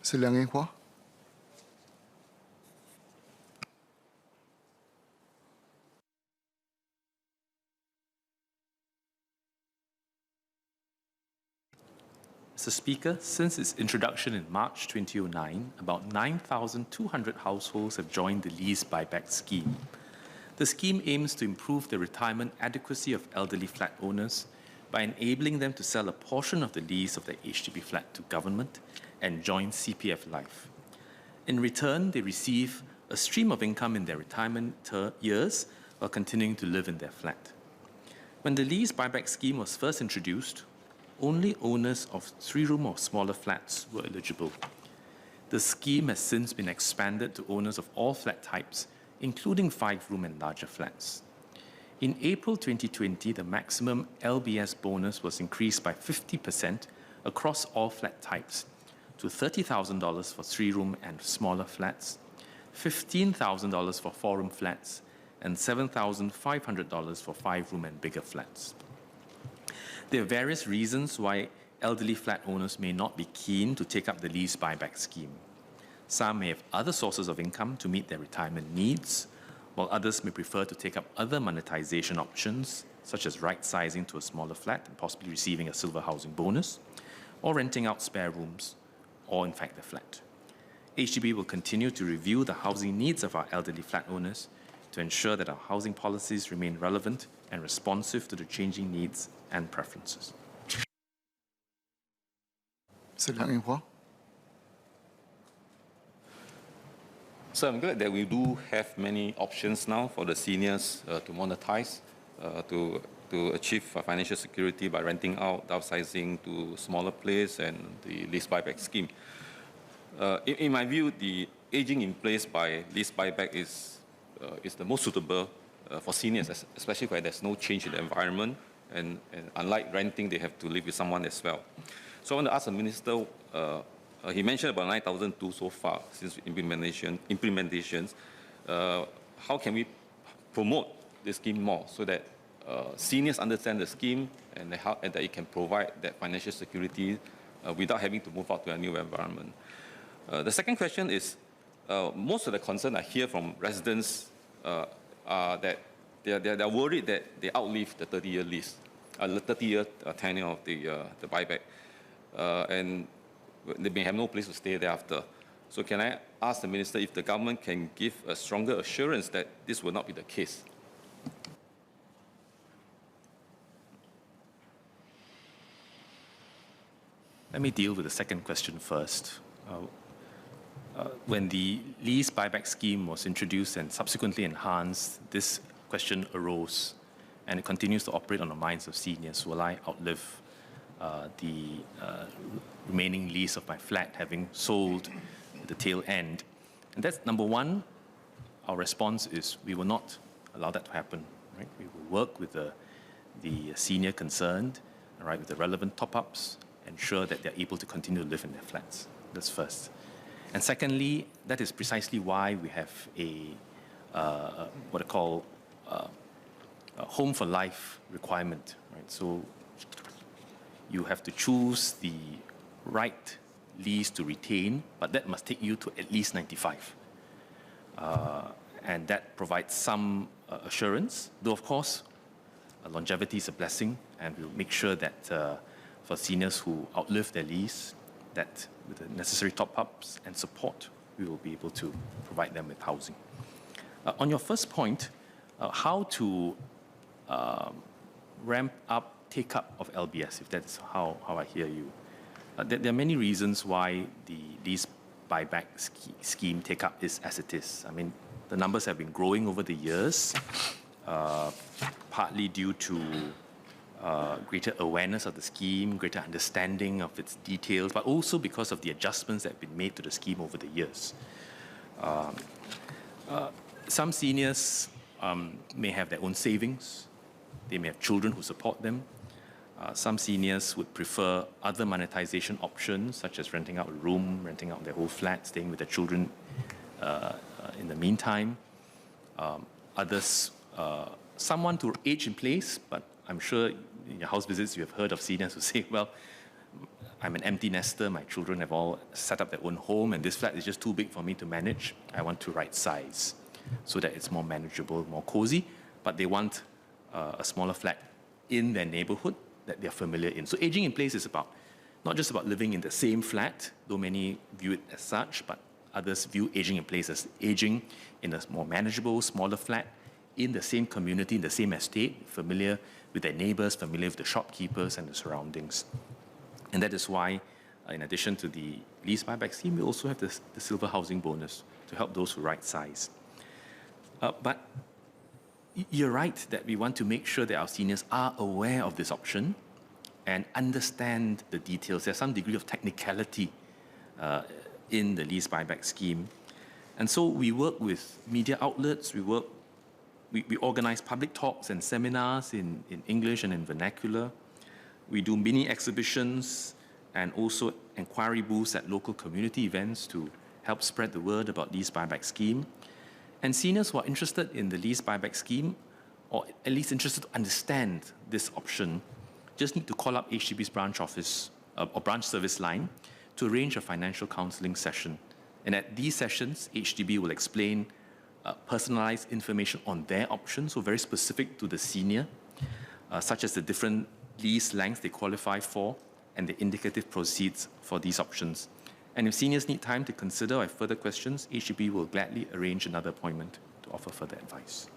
Mr. Liang Eng-hua. Mr. Speaker, since its introduction in March 2009, about 9,200 households have joined the Lease Buyback scheme. The scheme aims to improve the retirement adequacy of elderly flat owners by enabling them to sell a portion of the lease of their HDB flat to government and join CPF Life. In return, they receive a stream of income in their retirement years while continuing to live in their flat. When the Lease Buyback scheme was first introduced, only owners of 3-room or smaller flats were eligible. The scheme has since been expanded to owners of all flat types, including 5-room and larger flats. In April 2020, the maximum LBS bonus was increased by 50% across all flat types to $30,000 for 3-room and smaller flats, $15,000 for 4-room flats, and $7,500 for 5-room and bigger flats. There are various reasons why elderly flat owners may not be keen to take up the Lease Buyback scheme. Some may have other sources of income to meet their retirement needs, while others may prefer to take up other monetization options, such as right-sizing to a smaller flat and possibly receiving a silver housing bonus, or renting out spare rooms, or in fact the flat. HDB will continue to review the housing needs of our elderly flat owners to ensure that our housing policies remain relevant and responsive to the changing needs and preferences. Mr. Liang Eng-hua. So I'm glad that we do have many options now for the seniors to monetize, to achieve financial security by renting out, downsizing to smaller place, and the lease buyback scheme. In my view, the aging in place by lease buyback is the most suitable for seniors, especially where there's no change in the environment, and unlike renting, they have to live with someone as well. So I want to ask the Minister, he mentioned about 9,002 so far since implementations. How can we promote the scheme more so that seniors understand the scheme and that it can provide that financial security without having to move out to a new environment? The second question is, most of the concern I hear from residents are that they're worried that they outlive the 30-year lease, the 30-year tenure of the buyback, and they may have no place to stay thereafter. So can I ask the Minister if the government can give a stronger assurance that this will not be the case? Let me deal with the second question first. When the lease buyback scheme was introduced and subsequently enhanced, this question arose, and it continues to operate on the minds of seniors. Will I outlive the remaining lease of my flat, having sold at the tail end? And that's number one. Our response is we will not allow that to happen. Right? We will work with the senior concerned, right, with the relevant top-ups, ensure that they're able to continue to live in their flats. That's first. And secondly, that is precisely why we have what I call a home for life requirement. Right? So you have to choose the right lease to retain, but that must take you to at least 95. And that provides some assurance, though of course longevity is a blessing, and we'll make sure that for seniors who outlive their lease, that with the necessary top-ups and support, we will be able to provide them with housing. On your first point, how to ramp up take-up of LBS, if that's how I hear you. There are many reasons why the lease buyback scheme take-up is as it is. I mean, the numbers have been growing over the years, partly due to greater awareness of the scheme, greater understanding of its details, but also because of the adjustments that have been made to the scheme over the years. Some seniors may have their own savings. They may have children who support them. Some seniors would prefer other monetization options, such as renting out a room, renting out their whole flat, staying with their children in the meantime. Others, someone to age in place, but I'm sure in your house visits you have heard of seniors who say, well, I'm an empty nester, my children have all set up their own home, and this flat is just too big for me to manage. I want to right size so that it's more manageable, more cozy, but they want a smaller flat in their neighborhood that they're familiar in. So aging in place is not just about living in the same flat, though many view it as such, but others view aging in place as aging in a more manageable, smaller flat in the same community, in the same estate, familiar with their neighbors, familiar with the shopkeepers and the surroundings. And that is why, in addition to the lease buyback scheme, we also have the silver housing bonus to help those who right size. But you're right that we want to make sure that our seniors are aware of this option and understand the details. There's some degree of technicality in the lease buyback scheme. And so we work with media outlets, we organize public talks and seminars in English and in vernacular. We do mini exhibitions and also inquiry booths at local community events to help spread the word about lease buyback scheme. And seniors who are interested in the lease buyback scheme, or at least interested to understand this option, just need to call up HDB's branch office or branch service line to arrange a financial counseling session. And at these sessions, HDB will explain personalized information on their options, so very specific to the senior, such as the different lease lengths they qualify for and the indicative proceeds for these options. And if seniors need time to consider or have further questions, HDB will gladly arrange another appointment to offer further advice.